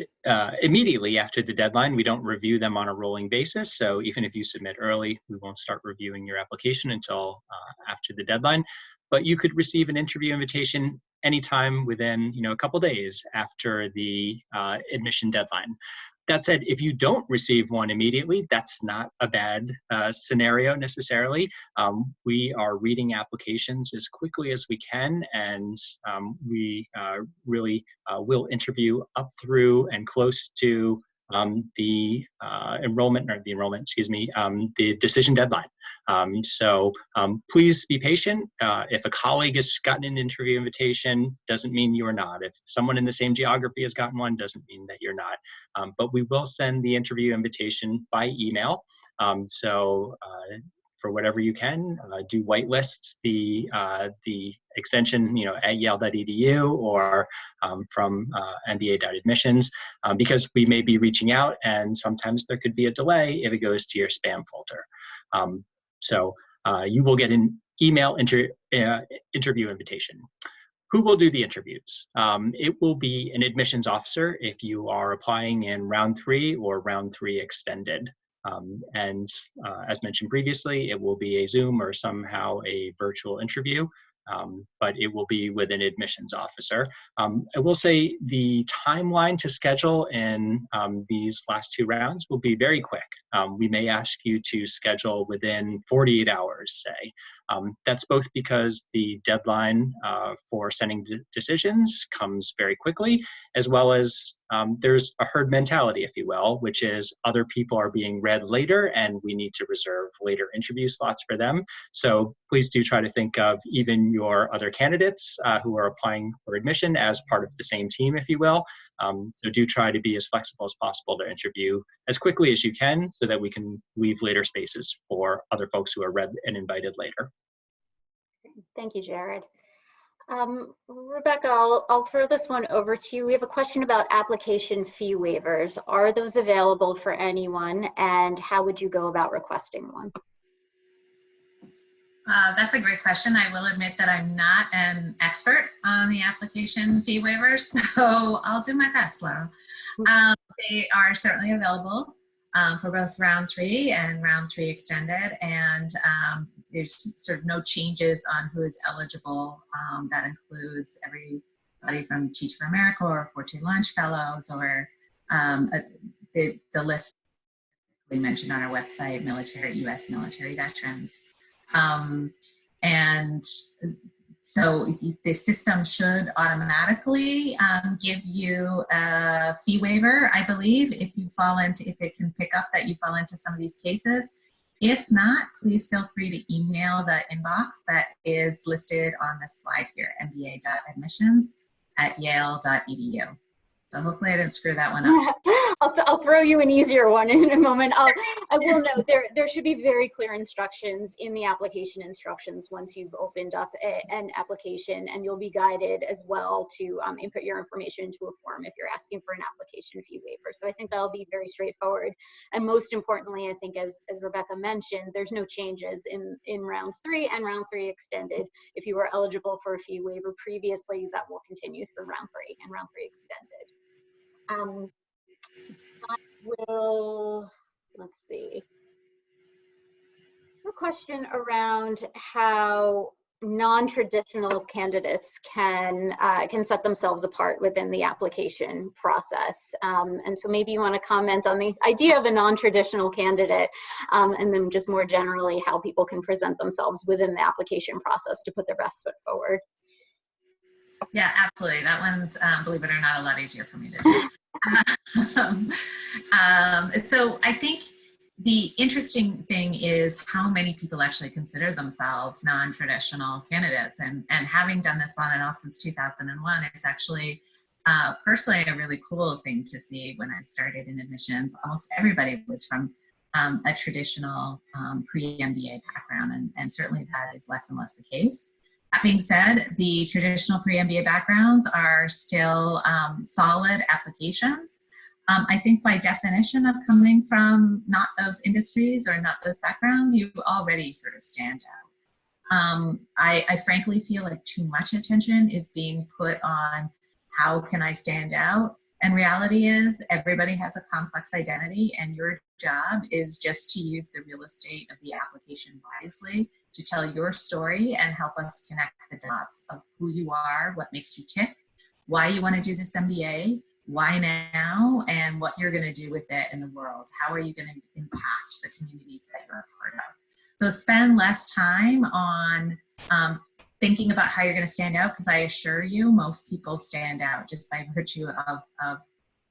immediately after the deadline. We don't review them on a rolling basis. So even if you submit early, we won't start reviewing your application until after the deadline. But you could receive an interview invitation anytime within, a couple days after the admission deadline. That said, if you don't receive one immediately, that's not a bad scenario necessarily. We are reading applications as quickly as we can, and we really will interview up through and close to the decision deadline. So please be patient. If a colleague has gotten an interview invitation, doesn't mean you're not. If someone in the same geography has gotten one, doesn't mean that you're not. But we will send the interview invitation by email. For whatever you can, do whitelist the extension, at yale.edu or from mba.admissions, because we may be reaching out, and sometimes there could be a delay if it goes to your spam folder. You will get an email interview invitation. Who will do the interviews? It will be an admissions officer if you are applying in round 3 or round 3 extended. As mentioned previously, it will be a Zoom or somehow a virtual interview, but it will be with an admissions officer. I will say the timeline to schedule in these last 2 rounds will be very quick. We may ask you to schedule within 48 hours, say. That's both because the deadline for sending decisions comes very quickly, as well as there's a herd mentality, if you will, which is other people are being read later and we need to reserve later interview slots for them. So please do try to think of even your other candidates who are applying for admission as part of the same team, if you will. So do try to be as flexible as possible to interview as quickly as you can so that we can leave later spaces for other folks who are read and invited later. Thank you, Jared. Rebecca, I'll throw this one over to you. We have a question about application fee waivers. Are those available for anyone, and how would you go about requesting one? That's a great question. I will admit that I'm not an expert on the application fee waivers, so I'll do my best, Laura. They are certainly available for both round 3 and round 3 extended, and there's sort of no changes on who is eligible. That includes everybody from Teach for America or Forte Launch Fellows, or the list we mentioned on our website, U.S. military veterans. And so the system should automatically give you a fee waiver, I believe, if it can pick up that you fall into some of these cases. If not, please feel free to email the inbox that is listed on the slide here, mba.admissions@yale.edu. So hopefully I didn't screw that one up. I'll throw you an easier one in a moment. I will note there should be very clear instructions in the application instructions once you've opened up an application, and you'll be guided as well to input your information into a form if you're asking for an application fee waiver. So I think that'll be very straightforward. And most importantly, I think as Rebecca mentioned, there's no changes in rounds 3 and round 3 extended. If you were eligible for a fee waiver previously, that will continue through round 3 and round 3 extended. I will, let's see, a question around how non-traditional candidates can set themselves apart within the application process. And so maybe you want to comment on the idea of a non-traditional candidate, and then just more generally how people can present themselves within the application process to put their best foot forward. Yeah, absolutely. That one's, believe it or not, a lot easier for me to do. So I think the interesting thing is how many people actually consider themselves non-traditional candidates. And having done this on and off since 2001, it's actually personally a really cool thing to see. When I started in admissions, almost everybody was from a traditional pre-MBA background, and certainly that is less and less the case. That being said, the traditional pre-MBA backgrounds are still solid applications. I think by definition of coming from not those industries or not those backgrounds, you already sort of stand out. I frankly feel like too much attention is being put on how can I stand out? And reality is everybody has a complex identity, and your job is just to use the real estate of the application wisely to tell your story and help us connect the dots of who you are, what makes you tick, why you want to do this MBA, why now, and what you're going to do with it in the world. How are you going to impact the communities that you're a part of? So spend less time on thinking about how you're going to stand out, because I assure you, most people stand out just by virtue of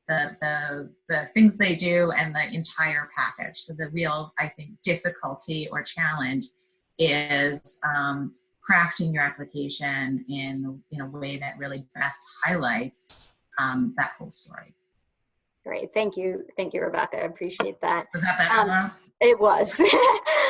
the things they do and the entire package. So the real, I think, difficulty or challenge is crafting your application in a way that really best highlights that whole story. Great, thank you, Rebecca. I appreciate that. Was that better, Laura? It was.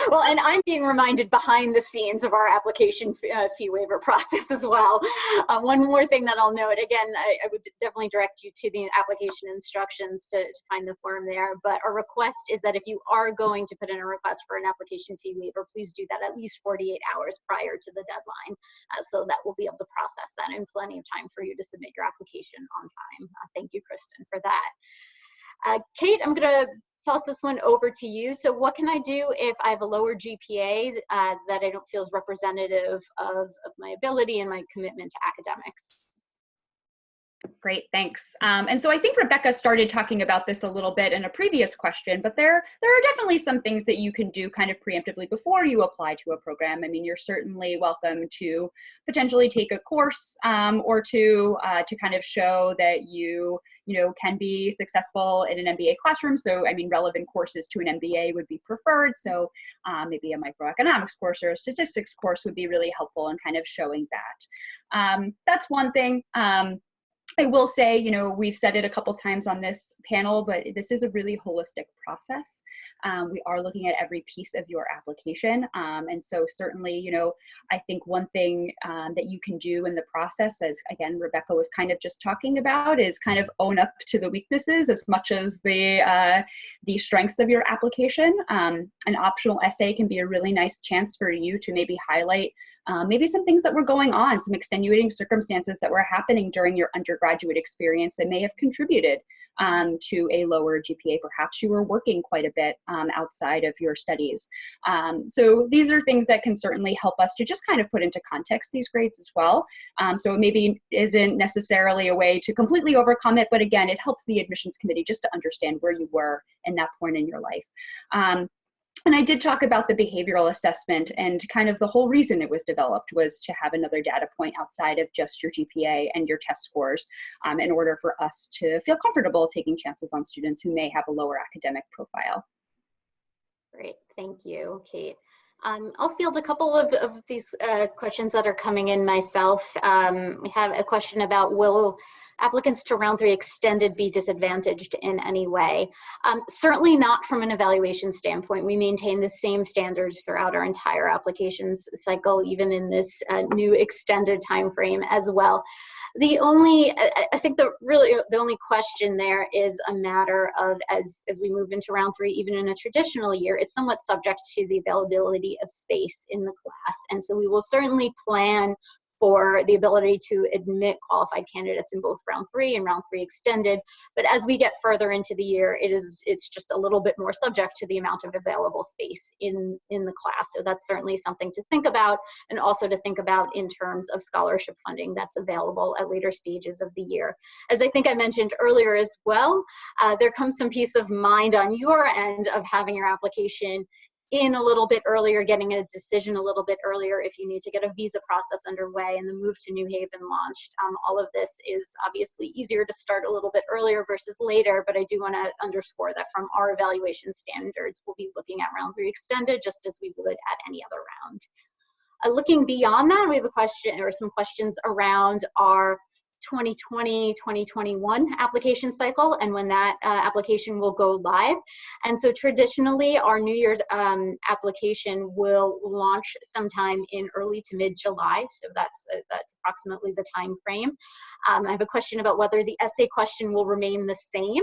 Well, and I'm being reminded behind the scenes of our application fee waiver process as well. One more thing that I'll note, again, I would definitely direct you to the application instructions to find the form there, but our request is that if you are going to put in a request for an application fee waiver, please do that at least 48 hours prior to the deadline, so that we'll be able to process that in plenty of time for you to submit your application on time. Thank you, Kristen, for that. Kate, I'm going to toss this one over to you. So what can I do if I have a lower GPA that I don't feel is representative of my ability and my commitment to academics? Great, thanks. And so I think Rebecca started talking about this a little bit in a previous question, but there are definitely some things that you can do kind of preemptively before you apply to a program. I mean, you're certainly welcome to potentially take a course or to kind of show that you can be successful in an MBA classroom. So, I mean, relevant courses to an MBA would be preferred. So maybe a microeconomics course or a statistics course would be really helpful in kind of showing that. That's one thing. I will say, we've said it a couple times on this panel, but this is a really holistic process. We are looking at every piece of your application. And so certainly, I think one thing that you can do in the process, as again, Rebecca was kind of just talking about, is kind of own up to the weaknesses as much as the strengths of your application. An optional essay can be a really nice chance for you to maybe highlight maybe some things that were going on, some extenuating circumstances that were happening during your undergraduate experience that may have contributed to a lower GPA. Perhaps you were working quite a bit outside of your studies. So these are things that can certainly help us to just kind of put into context these grades as well. So it maybe isn't necessarily a way to completely overcome it, but again, it helps the admissions committee just to understand where you were in that point in your life. And I did talk about the behavioral assessment, and kind of the whole reason it was developed was to have another data point outside of just your GPA and your test scores in order for us to feel comfortable taking chances on students who may have a lower academic profile. Great, thank you, Kate. I'll field a couple of these questions that are coming in myself. We have a question about, will applicants to round 3 extended be disadvantaged in any way? Certainly not from an evaluation standpoint. We maintain the same standards throughout our entire applications cycle, even in this new extended time frame as well. I think the only question there is a matter of, as we move into round 3, even in a traditional year, it's somewhat subject to the availability of space in the class. And so we will certainly plan for the ability to admit qualified candidates in both round 3 and round 3 extended. But as we get further into the year, it's just a little bit more subject to the amount of available space in the class. So that's certainly something to think about, and also to think about in terms of scholarship funding that's available at later stages of the year. As I think I mentioned earlier as well, there comes some peace of mind on your end of having your application in a little bit earlier, getting a decision a little bit earlier if you need to get a visa process underway and the move to New Haven launched. All of this is obviously easier to start a little bit earlier versus later, but I do want to underscore that from our evaluation standards, we'll be looking at round 3 extended just as we would at any other round. Looking beyond that, we have a question or some questions around our 2020-2021 application cycle and when that application will go live. And so traditionally our New Year's application will launch sometime in early to mid-July. So that's approximately the time frame. I have a question about whether the essay question will remain the same.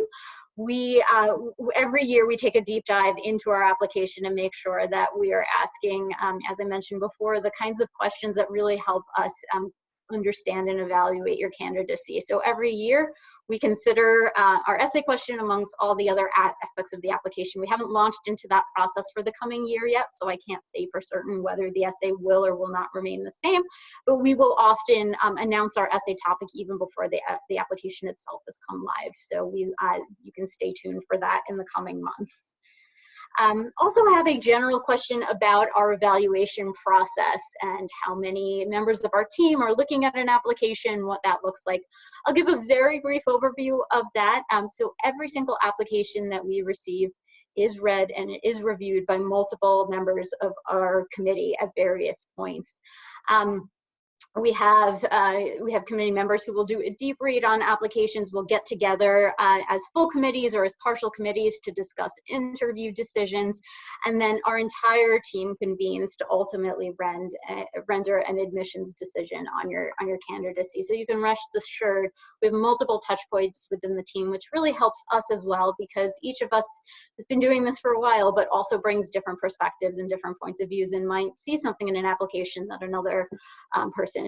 Every year we take a deep dive into our application and make sure that we are asking, as I mentioned before, the kinds of questions that really help us understand and evaluate your candidacy. So every year we consider our essay question amongst all the other aspects of the application. We haven't launched into that process for the coming year yet, so I can't say for certain whether the essay will or will not remain the same, but we will often announce our essay topic even before the application itself has come live. So you can stay tuned for that in the coming months. Also have a general question about our evaluation process and how many members of our team are looking at an application, what that looks like. I'll give a very brief overview of that. So every single application that we receive is read and it is reviewed by multiple members of our committee at various points. We have committee members who will do a deep read on applications. We'll get together as full committees or as partial committees to discuss interview decisions, and then our entire team convenes to ultimately render an admissions decision on your candidacy. So you can rest assured we have multiple touch points within the team, which really helps us as well, because each of us has been doing this for a while, but also brings different perspectives and different points of views, and might see something in an application that another person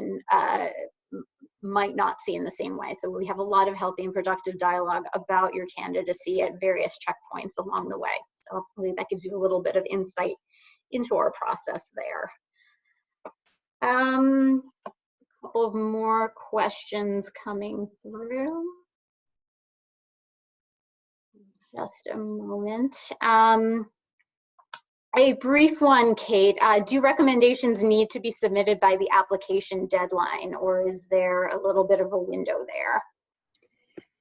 might not see in the same way. So we have a lot of healthy and productive dialogue about your candidacy at various checkpoints along the way. So hopefully that gives you a little bit of insight into our process there. A couple of more questions coming through. Just a moment. A brief one, Kate. Do recommendations need to be submitted by the application deadline, or is there a little bit of a window there?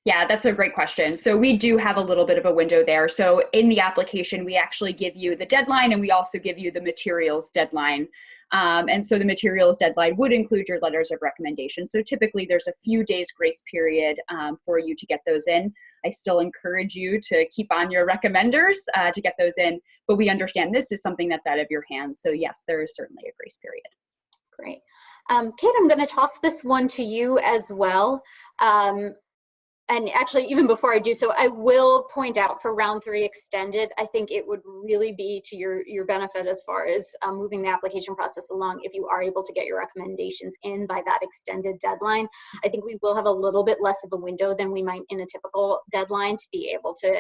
Yeah, that's a great question. So we do have a little bit of a window there. So in the application, we actually give you the deadline, and we also give you the materials deadline. And so the materials deadline would include your letters of recommendation. So typically there's a few days grace period for you to get those in. I still encourage you to keep on your recommenders to get those in, but we understand this is something that's out of your hands. So yes, there is certainly a grace period. Great. Kate, I'm going to toss this one to you as well. And actually, even before I do so, I will point out for round 3 extended, I think it would really be to your benefit as far as moving the application process along if you are able to get your recommendations in by that extended deadline. I think we will have a little bit less of a window than we might in a typical deadline to be able to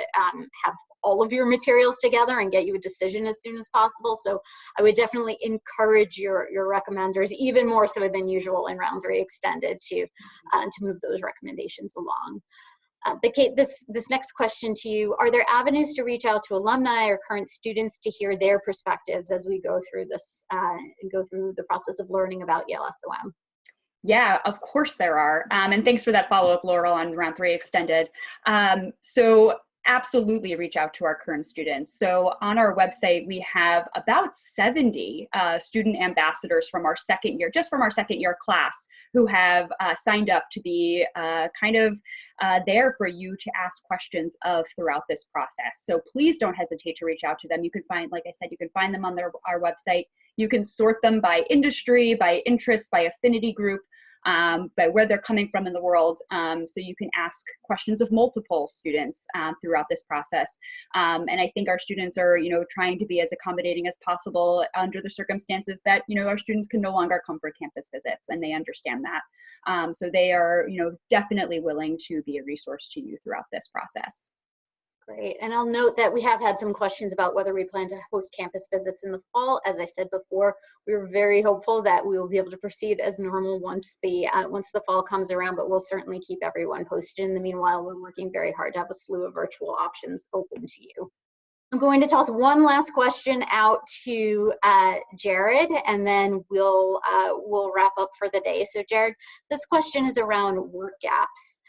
have all of your materials together and get you a decision as soon as possible. So I would definitely encourage your recommenders, even more so than usual in round 3 extended, to move those recommendations along. But Kate, this next question to you: are there avenues to reach out to alumni or current students to hear their perspectives as we go through this and go through the process of learning about Yale SOM? Yeah, of course there are. And thanks for that follow-up, Laurel, on round 3 extended. So absolutely reach out to our current students. So on our website, we have about 70 student ambassadors from our second year, just from our second year class, who have signed up to be there for you to ask questions of throughout this process. So please don't hesitate to reach out to them. You can find, like I said, you can find them on our website. You can sort them by industry, by interest, by affinity group, by where they're coming from in the world. So you can ask questions of multiple students throughout this process. And I think our students are, trying to be as accommodating as possible under the circumstances that, our students can no longer come for campus visits, and they understand that. So they are, definitely willing to be a resource to you throughout this process. Great. And I'll note that we have had some questions about whether we plan to host campus visits in the fall. As I said before, we were very hopeful that we will be able to proceed as normal once the fall comes around, but we'll certainly keep everyone posted. In the meanwhile, we're working very hard to have a slew of virtual options open to you. I'm going to toss one last question out to Jared, and then we'll wrap up for the day. So Jared, this question is around work gaps.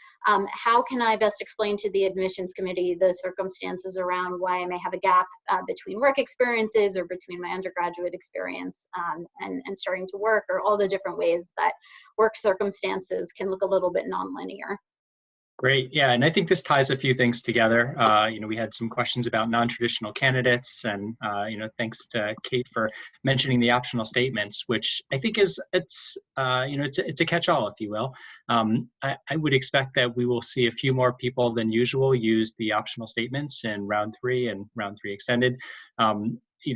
How can I best explain to the admissions committee the circumstances around why I may have a gap between work experiences or between my undergraduate experience and starting to work, or all the different ways that work circumstances can look a little bit nonlinear? Great, yeah, and I think this ties a few things together. We had some questions about non-traditional candidates, and thanks to Kate for mentioning the optional statements, which I think it's a catch-all, if you will. I would expect that we will see a few more people than usual use the optional statements in round 3 and round 3 extended.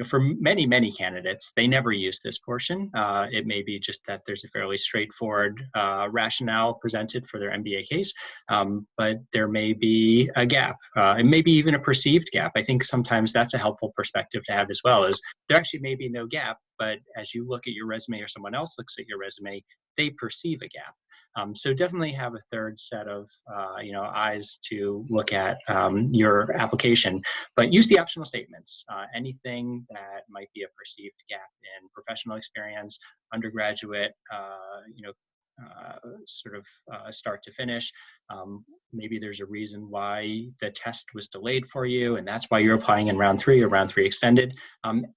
for many candidates, they never use this portion. It may be just that there's a fairly straightforward rationale presented for their MBA case, but there may be a gap, and maybe even a perceived gap. I think sometimes that's a helpful perspective to have as well, is there actually may be no gap, but as you look at your resume or someone else looks at your resume, they perceive a gap. So definitely have a third set of eyes to look at your application, but use the optional statements. Anything that might be a perceived gap in professional experience, undergraduate, start to finish. Maybe there's a reason why the test was delayed for you, and that's why you're applying in round 3 or round 3 extended.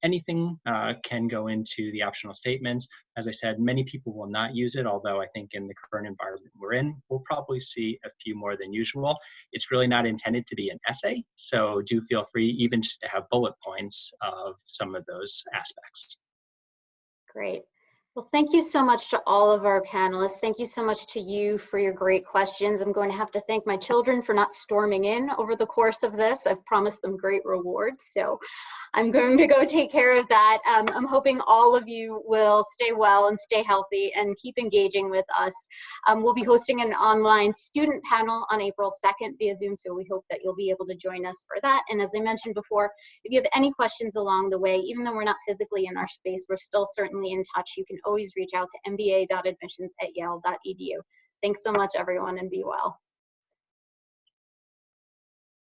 Anything can go into the optional statements. As I said, many people will not use it, although I think in the current environment we're in, we'll probably see a few more than usual. It's really not intended to be an essay, so do feel free even just to have bullet points of some of those aspects. Great. Well, thank you so much to all of our panelists. Thank you so much to you for your great questions. I'm going to have to thank my children for not storming in over the course of this. I've promised them great rewards, so I'm going to go take care of that. I'm hoping all of you will stay well and stay healthy and keep engaging with us. We'll be hosting an online student panel on April 2nd via Zoom, so we hope that you'll be able to join us for that. And as I mentioned before, if you have any questions along the way, even though we're not physically in our space, we're still certainly in touch. You can always reach out to mba.admissions@yale.edu. Thanks so much, everyone, and be well.